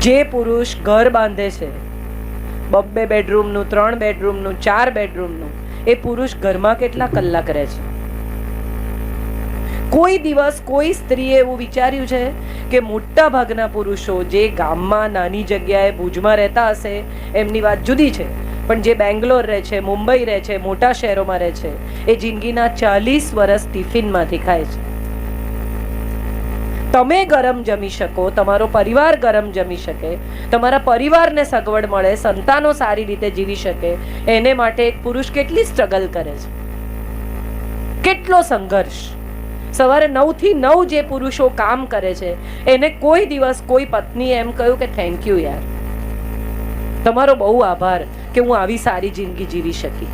જે પુરુષ ઘર બાંધે છે, 2 બેડરૂમનું, 3 બેડરૂમનું, 4 બેડરૂમનું, એ પુરુષ ઘરમાં કેટલા કલાક રહે છે? કોઈ દિવસ કોઈ સ્ત્રીએ એવું વિચાર્યું છે કે મોટા ભાગના પુરુષો જે ગામમાં નાની જગ્યાએ ભુજમાં રહેતા હશે એમની વાત જુદી છે, પણ જે બેંગ્લોર રહે છે, મુંબઈ રહે છે, મોટા શહેરોમાં રહે છે, એ જિંદગીના 40 વર્ષ ટિફિનમાંથી ખાય છે. તમે ગરમ જમી શકો, તમારો પરિવાર ગરમ જમી શકે, તમારા પરિવારને સગવડ મળે, સંતાનો સારી રીતે જીવી શકે, એને માટે એક પુરુષ કેટલી સ્ટ્રગલ કરે છે, કેટલો સંઘર્ષ. સવારે 9 થી 9 જે પુરુષો કામ કરે છે એને કોઈ દિવસ કોઈ પત્નીએ એમ કહ્યું કે થેન્ક યુ યાર, તમારો બહુ આભાર કે હું આવી સારી જિંદગી જીવી શકી.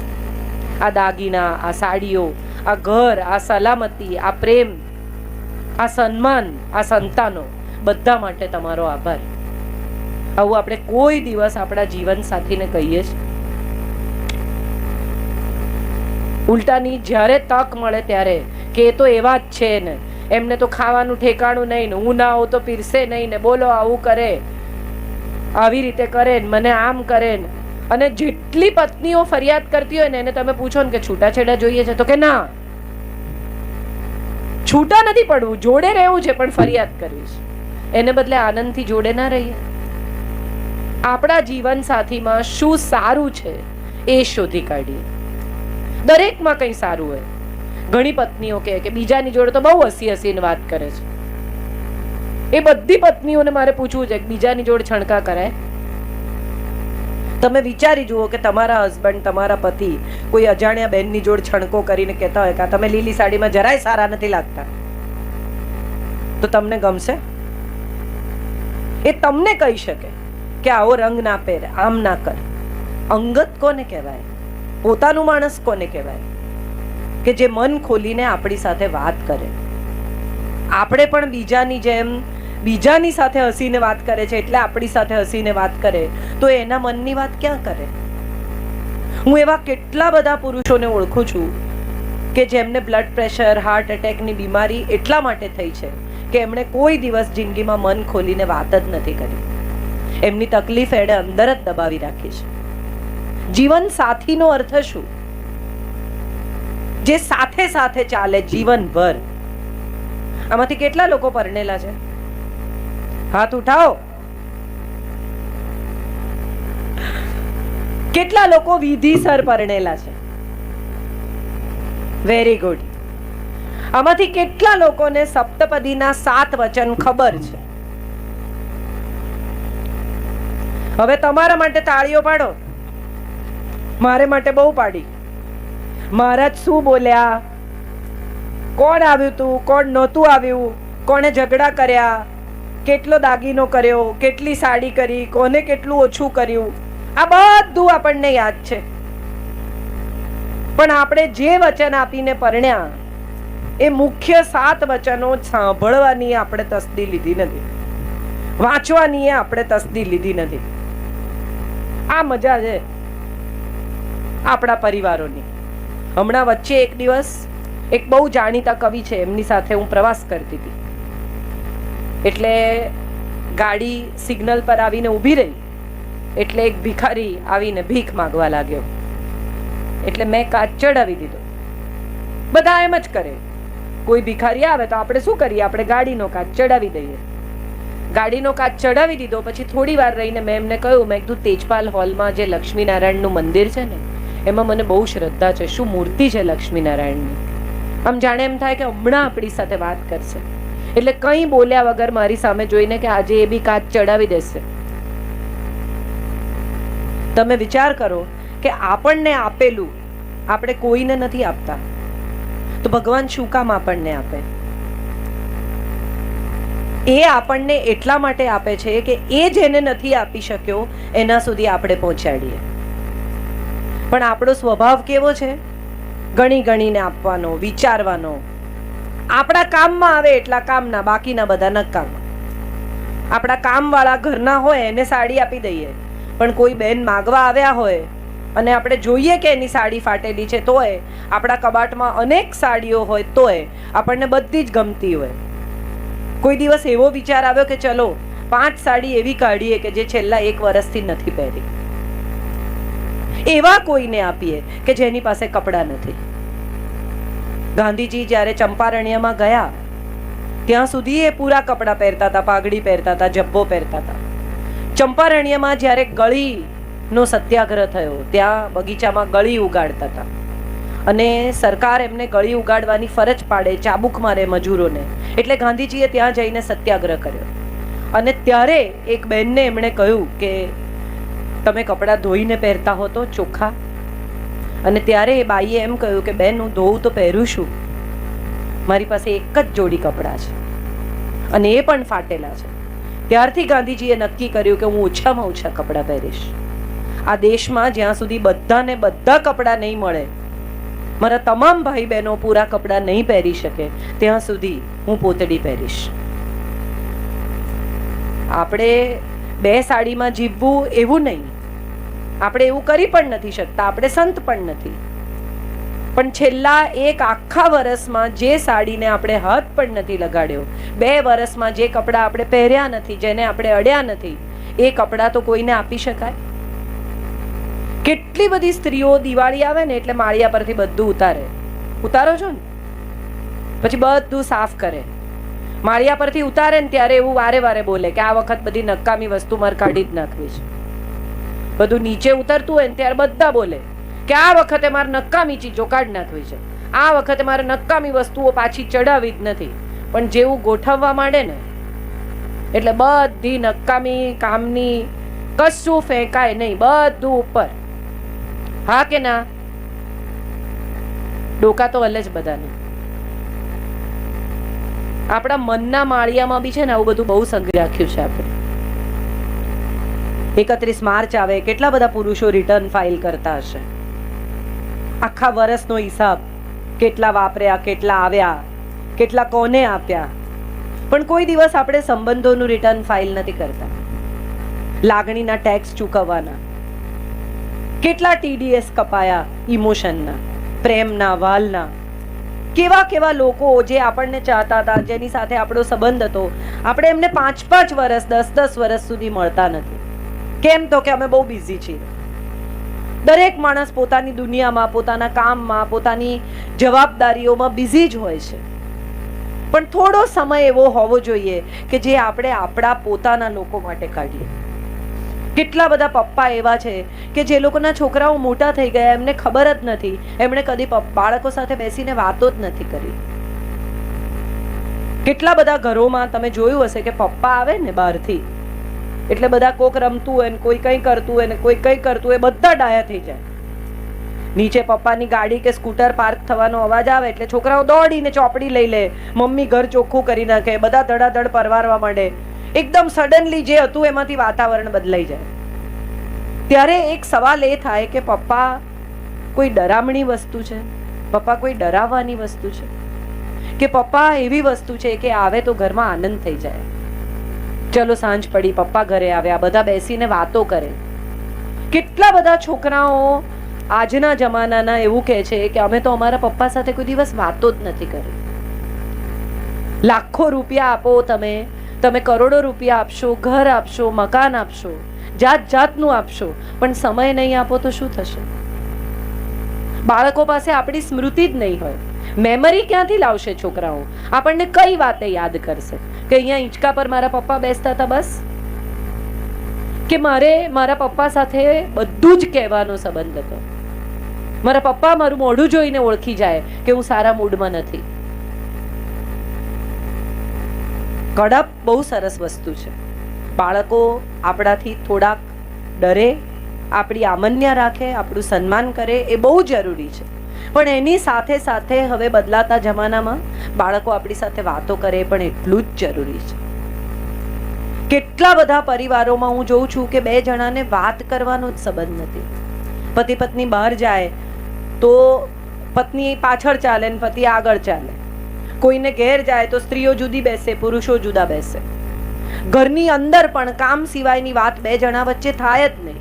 આ દાગીના, આ સાડીઓ, આ ઘર, આ સલામતી, આ પ્રેમ, આ સન્માન, આ સંતાનો, બધા માટે તમારો આભાર. આવું આપણે કોઈ દિવસ આપણા જીવન સાથીને કહીએ છીએ? ઉલટાની જ્યારે તક મળે ત્યારે કે એ તો એવા જ છે ને, એમને તો ખાવાનું ઠેકાણું નહીં ને, હું ના આવું તો પીરસે નહીં ને, બોલો આવું કરે, આવી રીતે કરે ને, મને આમ કરે ને. અને જેટલી પત્નીઓ ફરિયાદ કરતી હોય ને એને તમે પૂછો ને કે છૂટાછેડા જોઈએ છે તો કે ના, છૂટા નથી પડવું, જોડે રહેવું છે પણ ફરિયાદ કરવી છે. એને બદલે આનંદથી જોડે ના રહીએ. આપણા જીવન સાથીમાં શું સારું છે એ શોધી કાઢીએ. દરેકમાં કંઈ સારું હોય. ઘણી પત્નીઓ કહે કે બીજાની જોડે તો બહુ હસી હસીને વાત કરે છે. એ બધી પત્નીઓને મારે પૂછવું છે કે બીજાની જોડે છણકા કરાય? તમે વિચારી જુઓ કે તમારા હસબન્ડ, તમારા પતિ કોઈ અજાણ્યા બહેનની જોડે છણકો કરીને કહેતા હોય કે તમે લીલી સાડીમાં જરાય સારા નથી લાગતા, તો તમને ગમશે? એ તમને કહી શકે કે આવો રંગ ના પહેરે, આમ ના કર. અંગત કોને કહેવાય? પોતાનું માણસ કોને કહેવાય? કે જે મન ખોલીને આપણી સાથે વાત કરે. આપણે પણ બીજાની જેમ બીજાની સાથે હસીને વાત કરે છે એટલે આપણી સાથે હસીને વાત કરે, તો એના મનની વાત ક્યાં કરે? હું એવા કેટલા બધા પુરુષોને ઓળખું છું કે જેમને બ્લડ પ્રેશર, હાર્ટ એટેકની બીમારી એટલા માટે થઈ છે કે એમણે કોઈ દિવસ જિંદગીમાં મન ખોલીને વાત જ નથી કરી. એમની તકલીફ એણે અંદર જ દબાવી રાખી છે. જીવન સાથીનો અર્થ શું? જે સાથે સાથે ચાલે જીવનભર. આમાંથી કેટલા લોકો પરણેલા છે? હાથ ઉઠાવો. કેટલા લોકો વિધિસર પરણેલા છે? Very good. આમાંથી કેટલા લોકોને સપ્તપદીના 7 વચન ખબર છે? હવે તમારા માટે તાળીઓ પાડો. મારે માટે બહુ પાડી. મહારાજ શું બોલ્યા, કોણ આવ્યું તું, કોણ નહોતું આવ્યું, કોણે ઝઘડા કર્યા, કેટલો દાગીનો કર્યો, કેટલી સાડી કરી, કોને કેટલું ઓછું કર્યું, આ બધું આપણને યાદ છે. પણ આપણે જે વચન આપીને પરણ્યા એ મુખ્ય 7 વચનો સાંભળવાની આપણે તસ્દી લીધી નથી, વાંચવાની આપણે તસ્દી લીધી નથી. આ મજા છે આપણા પરિવારોની. હમણાં વચ્ચે એક દિવસ એક બહુ જાણીતા કવિ છે, એમની સાથે હું પ્રવાસ કરતી હતી. એટલે ગાડી સિગ્નલ પર આવીને ઊભી રહી એટલે એક ભિખારી આવીને ભીખ માંગવા લાગ્યો. એટલે મેં કાચ ચડાવી દીધો. બધા એમ જ કરે, કોઈ ભિખારી આવે તો આપણે શું કરીએ, આપણે ગાડીનો કાચ ચડાવી દઈએ. ગાડીનો કાચ ચડાવી દીધો. પછી થોડી વાર રહીને મેં એમને કહ્યું, મેં કીધું તેજપાલ હોલમાં જે લક્ષ્મીનારાયણનું મંદિર છે ને એમાં મને બહુ શ્રદ્ધા છે, શું મૂર્તિ છે લક્ષ્મીનારાયણની. આમ જાણે એમ થાય કે હમણાં આપણી સાથે વાત કરશે. એટલે કંઈ બોલ્યા વગર મારી સામે જોઈને કે આજે એ બી કાચ ચડાવી દેશે. તમે વિચાર કરો કે આપણને આપેલું આપણે કોઈને નથી આપતા, તો ભગવાન શું કામ આપણને આપે? એ આપણને એટલા માટે આપે છે કે એ જેને નથી આપી શક્યો એના સુધી આપણે પહોંચાડીએ. પણ આપણો સ્વભાવ કેવો છે? ગણી ગણીને આપવાનો, વિચારવાનો. આપણા કામમાં આવે એટલા કામના, બાકીના બધા નકામ. આપણા કામવાળા ઘરના હોય એને સાડી આપી દઈએ, પણ કોઈ બેન માગવા આવ્યા હોય અને આપણે જોઈએ કે એની સાડી ફાટેલી છે તોય, આપણા કબાટમાં અનેક સાડીઓ હોય તોય આપણને બધી જ ગમતી હોય. કોઈ દિવસ એવો વિચાર આવ્યો કે ચલો 5 સાડી એવી કાઢીએ કે જે છેલ્લા 1 વર્ષથી નથી પહેરી. એવા કોઈને આપીએ કે જેની પાસે કપડાં નથી. ગાંધીજી જ્યારે ચંપારણ્યમાં ગયા ત્યાં સુધી એ પૂરા કપડાં પહેરતા હતા, પાઘડી પહેરતા હતા, જબ્બો પહેરતા હતા. ચંપારણ્યમાં જ્યારે ગળીનો સત્યાગ્રહ થયો ત્યાં બગીચામાં ગળી ઉગાડતા હતા અને સરકાર એમને ગળી ઉગાડવાની ફરજ પાડે, ચાબુક મારે મજૂરોને. એટલે ગાંધીજીએ ત્યાં જઈને સત્યાગ્રહ કર્યો અને ત્યારે એક બહેનને એમણે કહ્યું કે તમે કપડાં ધોઈને પહેરતા હો તો ચોખ્ખા. અને ત્યારે એ બાઈએ એમ કહ્યું કે બેન, હું ધોઉં તો પહેરું છું, મારી પાસે એક જ જોડી કપડાં છે અને એ પણ ફાટેલા છે. ત્યારથી ગાંધીજીએ નક્કી કર્યું કે હું ઓછામાં ઓછા કપડાં પહેરીશ. આ દેશમાં જ્યાં સુધી બધાને બધા કપડાં નહીં મળે, મારા તમામ ભાઈ બહેનો પૂરા કપડાં નહીં પહેરી શકે, ત્યાં સુધી હું પોતડી પહેરીશ. આપણે 2 સાડીમાં જીવવું એવું નહીં. આપણે એવું કરી પણ નથી શકતા, આપણે સંત પણ નથી. પણ છેલ્લા 1 આખા વર્ષમાં જે સાડીને આપણે હાથ પણ નથી લગાડ્યો, 2 વર્ષમાં જે કપડાં આપણે પહેર્યા નથી, જેને આપણે અડ્યા નથી, એ કપડાં તો કોઈને આપી શકાય? કેટલી બધી સ્ત્રીઓ દિવાળી આવે ને એટલે માળિયા પરથી બધું ઉતારો છો ને, પછી બધું સાફ કરે. માળિયા પરથી ઉતારે ને ત્યારે એવું વારે વારે બોલે કે આ વખત બધી નકામી વસ્તુ મારે કાઢી જ નાખવી છે. બધું નીચે ઉતરતું હોય ને ત્યારે બધા બોલે કે આ વખતે મારે નકામી ચીજો કાઢી નાખવી છે, આ વખતે મારે નકામી વસ્તુઓ પાછી ચડાવવી જ નથી. પણ જેવું ગોઠવવા માંડે ને એટલે બધી નકામી કામની કશું ફેંકાય નહીં, બધું ઉપર. હા કે ના? ડોકા તો હલે જ બધાને. આપણા મનના માળિયામાં બી છે ને આવું બધું બહુ સંગ્રહ રાખ્યું છે આપણે. 31 માર્ચ આવે, કેટલા બધા પુરુષો રિટર્ન ફાઇલ કરતા હશે. આખા વર્ષનો હિસાબ, કેટલા વાપર્યા, કેટલા આવ્યા, કેટલા કોને આપ્યા. પણ કોઈ દિવસ આપણે સંબંધોનું રિટર્ન ફાઇલ નથી કરતા. લાગણીના ટેક્સ ચૂકવવાના, કેટલા TDS કપાયા, ઇમોશનના, પ્રેમના, વાલના. કેવા કેવા લોકો જે આપણને ચાહતા હતા, જેની સાથે આપણો સંબંધ હતો, આપણે એમને 5-5 વર્ષ, 10-10 વર્ષ સુધી મળતા નથી. કેમ? તો કે અમે બહુ બિઝી છીએ. દરેક માણસ પોતાની દુનિયામાં, પોતાના કામમાં, પોતાની જવાબદારીઓમાં બિઝી જ હોય છે. પણ થોડો સમય એવો હોવો જોઈએ કે જે આપણે આપણા પોતાના લોકો માટે કાઢીએ. કેટલા બધા પપ્પા એવા છે કે જે લોકોના છોકરાઓ મોટા થઈ ગયા, એમને ખબર જ નથી, એમણે કદી બાળકો સાથે બેસીને વાતો જ નથી કરી. કેટલા બધા ઘરોમાં તમે જોયું હશે કે પપ્પા આવે ને બહારથી એટલે બધા કોક રમતું હોય ને કોઈ કંઈ કરતું હોય ને કોઈ કંઈ કરતું હોય, બધા ડાયા થઈ જાય. નીચે પપ્પાની ગાડી કે સ્કૂટર પાર્ક થવાનો અવાજ આવે એટલે છોકરાઓ દોડીને ચોપડી લઈ લે, મમ્મી ઘર ચોખ્ખું કરી નાખે, બધા ધડાધડ પરવારવા માંડે. એકદમ સડનલી જે હતું એમાંથી વાતાવરણ બદલાઈ જાય. ત્યારે એક સવાલ એ થાય કે પપ્પા કોઈ ડરામણી વસ્તુ છે? પપ્પા કોઈ ડરાવવાની વસ્તુ છે? કે પપ્પા એવી વસ્તુ છે કે આવે તો ઘરમાં આનંદ થઈ જાય? ચલો સાંજ પડી, પપ્પા ઘરે આવ્યા, બધા બેસીને વાતો કરે. કેટલા બધા છોકરાઓ આજના જમાનાના એવું કહે છે કે અમે તો અમારા પપ્પા સાથે કોઈ દિવસ વાતો જ નથી કરી. લાખો રૂપિયા આપો, તમે કરોડો રૂપિયા આપશો, ઘર આપશો, મકાન આપશો, જાત જાતનું આપશો, પણ સમય નહીં આપો તો શું થશે? બાળકો પાસે આપણી સ્મૃતિ જ નહીં હોય. મેમરી ક્યાંથી લાવશે છોકરાઓ? આપણને કઈ વાતે યાદ કરશે? કે અહીંયા હિંચકા પર મારા પપ્પા બેસતા હતા બસ? કે મારે મારા પપ્પા સાથે બધું જ કહેવાનો સંબંધ હતો. મારા પપ્પા મારું મોઢું જોઈને ઓળખી જાય કે હું સારા મૂડમાં નથી. કડપ બહુ સરસ વસ્તુ છે. બાળકો આપણાથી થોડાક ડરે, આપણી આમન્યા રાખે, આપણું સન્માન કરે, એ બહુ જરૂરી છે. પણ એની સાથે સાથે હવે બદલાતા જમાનામાં બાળકો આપણી સાથે વાતો કરે પણ એટલું જ જરૂરી છે. કેટલા બધા પરિવારોમાં હું જોઉં છું કે 2 જણાને વાત કરવાનો જ સંબંધ નથી. પતિ પત્ની બહાર જાય તો પત્ની પાછળ ચાલે ને પતિ આગળ ચાલે. કોઈને ઘેર જાય તો સ્ત્રીઓ જુદી બેસે, પુરુષો જુદા બેસે. ઘરની અંદર પણ કામ સિવાયની વાત 2 જણા વચ્ચે થાય જ નહીં.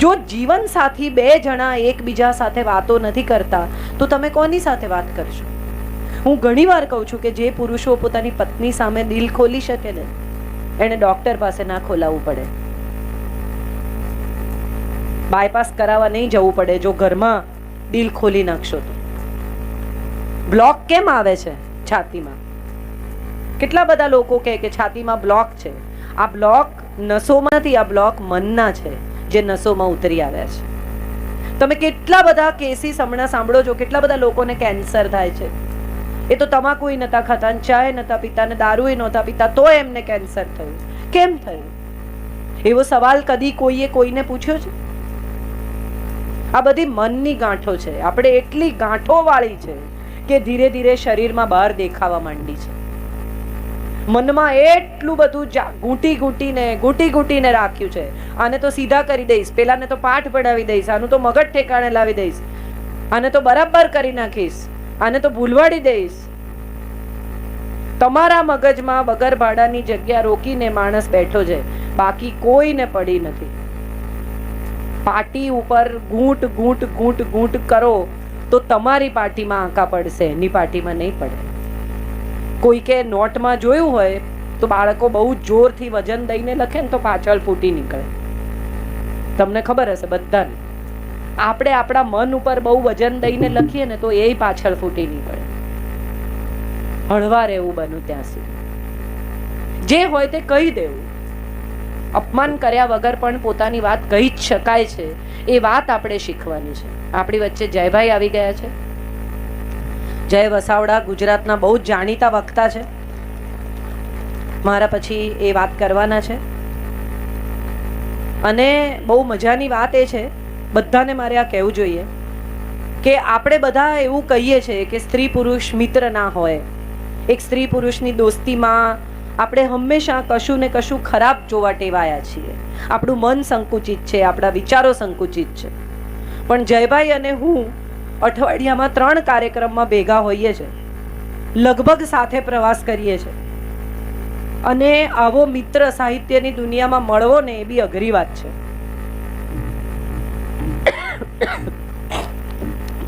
જો જીવન સાથી 2 જણા એકબીજા સાથે વાતો નથી કરતા તો તમે કોની સાથે વાત કરશો? હું ઘણીવાર કહું છું કે જે પુરુષો પોતાની પત્ની સામે દિલ ખોલી શકે ને, એને ડોક્ટર પાસે ના ખોલાવવું પડે, બાયપાસ કરાવવા નહીં જવું પડે. જો ઘરમાં દિલ ખોલી નાખશો તો. બ્લોક કેમ આવે છે છાતીમાં? કેટલા બધા લોકો કહે કે છાતીમાં બ્લોક છે. આ બ્લોક નસોમાંથી, આ બ્લોક મનના છે જે નસોમાં ઉતરી આવ્યા છે. તમે કેટલા બધા કેસીસ હમણાં સાંભળો છો, કેટલા બધા લોકોને કેન્સર થાય છે. એ તો તમાકુય નતા ખાતા, ચાય નતા પીતા, ને દારૂય નહોતા પીતા, તો એમને કેન્સર થયું. કેમ થયું? એવો સવાલ કદી કોઈએ કોઈને પૂછ્યો છે? આ બધી મનની ગાંઠો છે. આપણે એટલી ગાંઠો વાળી છે કે ધીરે ધીરે શરીરમાં બહાર દેખાવા માંડી છે. મનમાં એટલું બધું ઘૂંટી ઘૂંટીને રાખ્યું છે. આને તો સીધા કરી દઈશ, પેલાને તો પાઠ પડાવી દઈશ, આનું તો મગજ ઠેકાણે લાવી દઈશ, આને તો બરાબર કરી નાખીશ, આને તો ભૂલવાડી દઈશ. તમારા મગજમાં વગર ભાડાની જગ્યા રોકીને માણસ બેઠો છે, બાકી કોઈને પડી નથી. પાટી ઉપર ઘૂંટ ઘૂંટ ઘૂંટ ઘૂંટ કરો તો તમારી પાટીમાં આંકા પડશે, એની પાટીમાં નહીં પડે. કોઈ કે નોટમાં જોયું હોય તો બાળકો બહુ જોરથી વજન દઈને લખે ને તો પાછળ ફૂટી નીકળે. તમને ખબર હશે બધાને. આપણે આપણા મન ઉપર બહુ વજન દઈને લખીએ ને તો એ પાછળ ફૂટી નીકળે. હળવા રહેવું બનું ત્યાં સુધી. જે હોય તે કહી દેવું. અપમાન કર્યા વગર પણ પોતાની વાત કહી જ શકાય છે, એ વાત આપણે શીખવાની છે. આપણી વચ્ચે જયભાઈ આવી ગયા છે. જય વસાવડા ગુજરાતના બહુ જ જાણીતા વક્તા છે. મારા પછી એ વાત કરવાના છે. અને બહુ મજાની વાત એ છે, બધાને મારે આ કહેવું જોઈએ કે આપણે બધા એવું કહીએ છીએ કે સ્ત્રી પુરુષ મિત્ર ના હોય. એક સ્ત્રી પુરુષની દોસ્તીમાં આપણે હંમેશા કશું ને કશું ખરાબ જોવા ટેવાયા છીએ. આપણું મન સંકુચિત છે, આપણા વિચારો સંકુચિત છે. પણ જયભાઈ અને હું અઠવાડિયામાં 3 કાર્યક્રમમાં ભેગા હોઈએ છીએ, લગભગ સાથે પ્રવાસ કરીએ છીએ. અને આવો મિત્ર સાહિત્યની દુનિયામાં મળવો ને એ બી અઘરી વાત છે.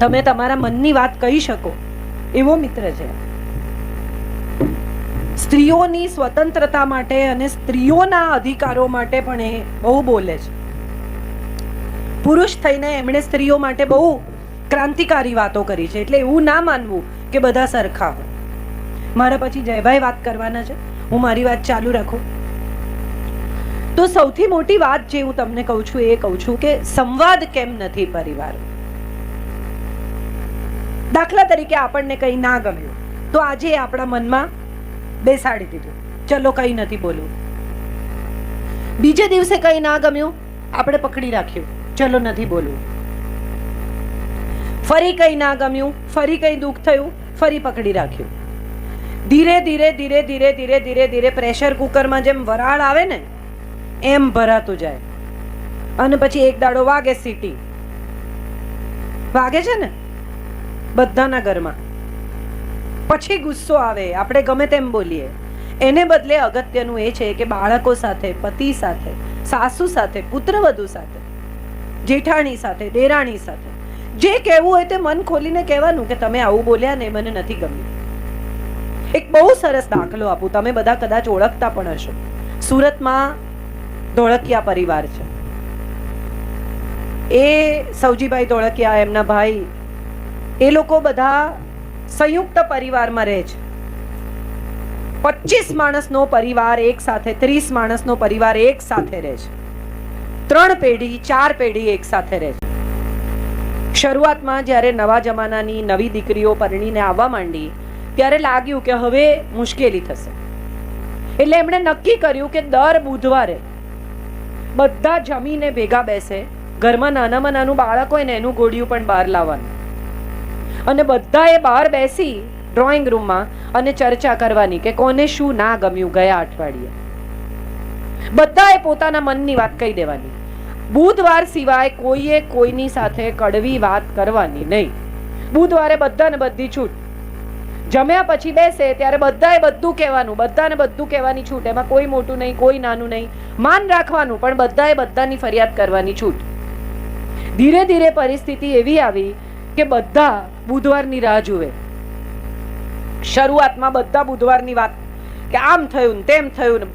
તમે તમારા મનની વાત કહી શકો એવો મિત્ર છે. સ્ત્રીઓની સ્વતંત્રતા માટે અને સ્ત્રીઓના અધિકારો માટે પણ એ બહુ બોલે છે. પુરુષ થઈને એમણે સ્ત્રીઓ માટે બહુ ક્રાંતિકારી વાતો કરી છે. એટલે એવું ના માનવું કે બધા સરખા હોય. મારા પછી જયભાઈ વાત કરવાના છે, હું મારી વાત ચાલુ રાખું. તો સૌથી મોટી વાત જે હું તમને કહું છું એ કહું છું કે સંવાદ કેમ નથી પરિવાર. દાખલા તરીકે આપણને કંઈ ના ગમ્યું તો આજે આપણા મનમાં બેસાડી દીધું, ચલો કંઈ નથી બોલવું. બીજે દિવસે કંઈ ના ગમ્યું આપણે પકડી રાખ્યું, ચલો નથી બોલવું. ફરી કંઈ ના ગમ્યું, ફરી કંઈ દુઃખ થયું, ફરી પકડી રાખ્યું. ધીરે ધીરે ધીરે ધીરે ધીરે ધીરે ધીરે પ્રેશર કુકરમાં જેમ વરાળ આવે ને એમ ભરાતું જાય. અને પછી એક દાડો વાગે, સીટી વાગે છે ને બધાના ઘરમાં. પછી ગુસ્સો આવે, આપણે ગમે તેમ બોલીએ. એને બદલે અગત્યનું એ છે કે બાળકો સાથે, પતિ સાથે, સાસુ સાથે, પુત્રવધુ સાથે, જેઠાણી સાથે, દેરાણી સાથે જે કહેવું હોય તે મન ખોલીને કહેવાનું કે તમે આવું બોલ્યા ને મને નથી ગમ્યું. એક બહુ સરસ દાખલો આપું, તમે બધા કદાચ ઓળખતા પણ હશો. સુરતમાં ધોળકિયા પરિવાર છે. એ સૌજીભાઈ ધોળકિયા, એમના ભાઈ, એ લોકો બધા સંયુક્ત પરિવારમાં રહે છે. 25 માણસનો પરિવાર એક સાથે, 30 માણસનો પરિવાર એક સાથે રહે છે. 3 પેઢી 4 પેઢી એક સાથે રહે છે. શરૂઆતમાં જ્યારે નવા જમાનાની નવી દીકરીઓ પરણીને આવવા માંડી ત્યારે લાગ્યું કે હવે મુશ્કેલી થશે. એટલે એમણે નક્કી કર્યું કે દર બુધવારે બધા જમીને ભેગા બેસે. ઘરમાં નાનામાં નાનું બાળક હોય ને એનું ગોળિયું પણ બહાર લાવવાનું. અને બધાએ બહાર બેસી ડ્રોઈંગ રૂમમાં અને ચર્ચા કરવાની કે કોને શું ના ગમ્યું ગયા અઠવાડિયે. બધાએ પોતાના મનની વાત કહી દેવાની. બુધવાર સિવાય કોઈએ કોઈની સાથે કડવી વાત કરવાની નહીં. બુધવારે બધાને બધી છૂટ. જમ્યા પછી બેસે ત્યારે બધાએ બધું કહેવાનું, બધાને બધું કહેવાની છૂટ. એમાં કોઈ મોટું નહીં, કોઈ નાનું નહીં. માન રાખવાનું પણ બધાએ બધાની ફરિયાદ કરવાની છૂટ. ધીરે ધીરે પરિસ્થિતિ એવી આવી કે બધા બુધવારની રાહ જુએ શરૂઆતમાં બધા બુધવારની વાત કે આમ થયું ને તેમ થયું ને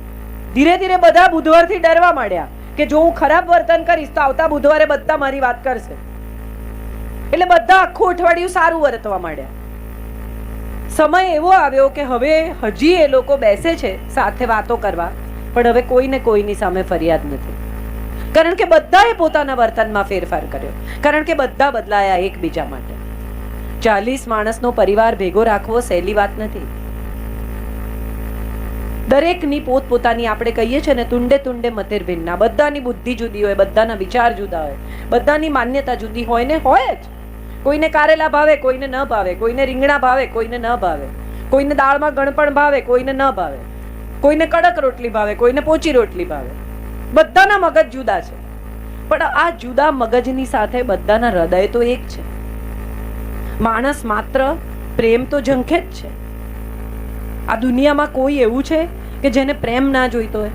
ધીરે ધીરે બધા બુધવારથી ડરવા માંડ્યા કે જો હું ખરાબ વર્તન કરીશ તો આવતા બુધવારે બધા મારી વાત કરશે, એટલે બધા આખું અઠવાડિયું સારું વર્તવા માંડ્યા. સમય એવો આવ્યો કે હવે હજી એ લોકો બેસે છે સાથે વાતો કરવા, પણ હવે કોઈને કોઈની સામે ફરિયાદ નથી, કારણ કે બધાએ પોતાના વર્તનમાં ફેરફાર કર્યો, કારણ કે બધા બદલાયા એકબીજા માટે. 40 માણસનો પરિવાર ભેગો રાખવો સહેલી વાત નથી. દરેકની પોતપોતાની આપણે કહીએ છીએ ને તુંડે તુંડે મતિર ભિન્ના, બધાની બુદ્ધિ જુદી હોય, બધાના વિચાર જુદા હોય, બધાની માન્યતા જુદી હોય ને હોય જ. કોઈને કારેલા ભાવે, કોઈને ન ભાવે, કોઈને રીંગણા ભાવે, કોઈને ન ભાવે, કોઈને દાળમાં ગણપણ ભાવે, કોઈને ન ભાવે, કોઈને કડક રોટલી ભાવે, કોઈને પોચી રોટલી ભાવે. બધાના મગજ જુદા છે, પણ આ જુદા મગજની સાથે બધાના હૃદય તો એક છે. માણસ માત્ર પ્રેમ તો ઝંખે જ છે. આ દુનિયામાં કોઈ એવું છે કે જેને પ્રેમ ના જોઈતો હોય?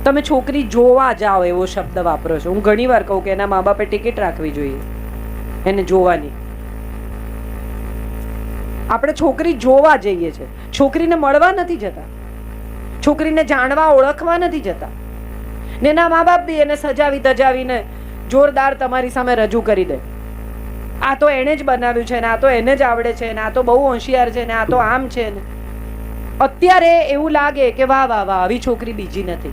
તમે છોકરી જોવા જાઓ એવો શબ્દ વાપરો છો. હું ઘણી વાર કહું કે એના મા બાપે ટિકિટ રાખવી જોઈએ એને જોવાની. આપણે છોકરી જોવા જઈએ છે, છોકરીને મળવા નથી જતા, છોકરીને જાણવા ઓળખવા નથી જતા. ને એના મા બાપ બી એને સજાવી ધજાવીને જોરદાર તમારી સામે રજૂ કરી દે. આ તો એને જ બનાવ્યું છે ને આ તો એને જ આવડે છે ને આ તો બહુ હોશિયાર છે ને આ તો આમ છે ને. અત્યારે એવું લાગે કે વાહ વાહ વાહ, આવી છોકરી બીજી નથી.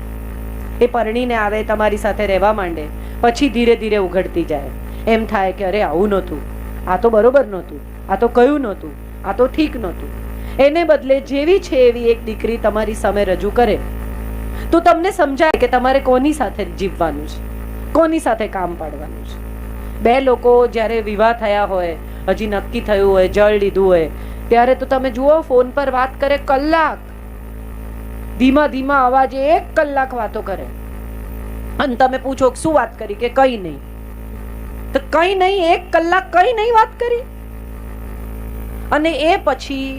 એ પરણીને આવે, તમારી સાથે રહેવા માંડે, પછી ધીરે ધીરે ઉઘડતી જાય. એમ થાય કે અરે આવું નહોતું, આ તો બરોબર નહોતું, આ તો કયું નહોતું, આ તો ઠીક નહોતું. એને બદલે જેવી છે એવી એક દીકરી તમારી સામે રજૂ કરે તો તમને સમજાય કે તમારે કોની સાથે જીવવાનું છે, કોની સાથે કામ પાડવાનું છે. બે લોકો જ્યારે વિવાહ થયા હોય, હજી નક્કી થયું હોય, જળ લીધું હોય, ત્યારે તો તમે જુઓ ફોન પર વાત કરે કલાક, ધીમા ધીમા અવાજે 1 કલાક વાતો કરે, અને તમે પૂછો શું વાત કરી કે કઈ નહીં. તો કઈ નહીં, 1 કલાક કઈ નહીં વાત કરી. અને એ પછી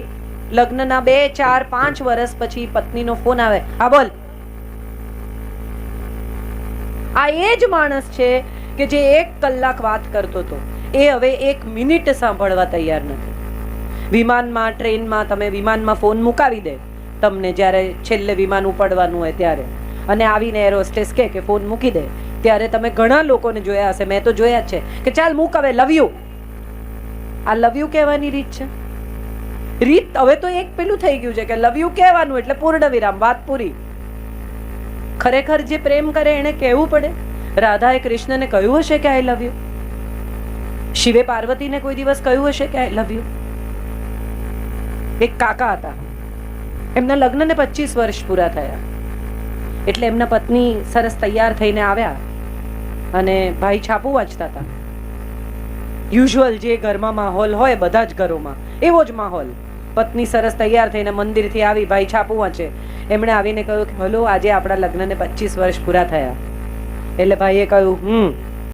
લગ્નના 2, 4, 5 વર્ષ પછી પત્નીનો ફોન આવે, હા બોલ. આ એ જ માણસ છે કે જે 1 કલાક વાત કરતો હતો, એ હવે 1 મિનિટ સાંભળવા તૈયાર નથી. વિમાનમાં, ટ્રેનમાં, તમે વિમાનમાં ફોન મુકાવી દે તમને જ્યારે છેલ્લે વિમાન ઉપડવાનું હોય ત્યારે, અને આવીને એર હોસ્ટેસ કે ફોન મૂકી દે, ત્યારે તમે ઘણા લોકોને જોયા હશે, મેં તો જોયા જ છે કે ચાલ મૂક હવે, લવ યુ. આ લવ યુ કહેવાની રીત છે? રીત હવે તો એક પેલું થઈ ગયું છે કે લવ યુ કહેવાનું એટલે પૂર્ણ વિરામ, વાત પૂરી. ખરેખર જે પ્રેમ કરે એને કહેવું પડે. રાધાએ કૃષ્ણને કહ્યું હશે કે આઈ લવ યુ? શિવે પાર્વતીને કોઈ દિવસ કહ્યું હશે કે આઈ લવ યુ? એક કાકા હતા, એમના લગ્નને 25 વર્ષ પૂરા થયા, એટલે એમના પત્ની સરસ તૈયાર થઈને આવ્યા અને ભાઈ છાપું વાંચતા હતા. યુઝ્યુઅલ જે ઘરમાં માહોલ હોય, બધા જ ઘરોમાં એવો જ માહોલ. પત્ની સરસ તૈયાર થઈને મંદિરથી આવી, ભાઈ છાપું વાંચે. એમણે આવીને કહ્યું કે હલો, આજે આપણા લગ્નને 25 વર્ષ પૂરા થયા. એટલે ભાઈએ કહ્યું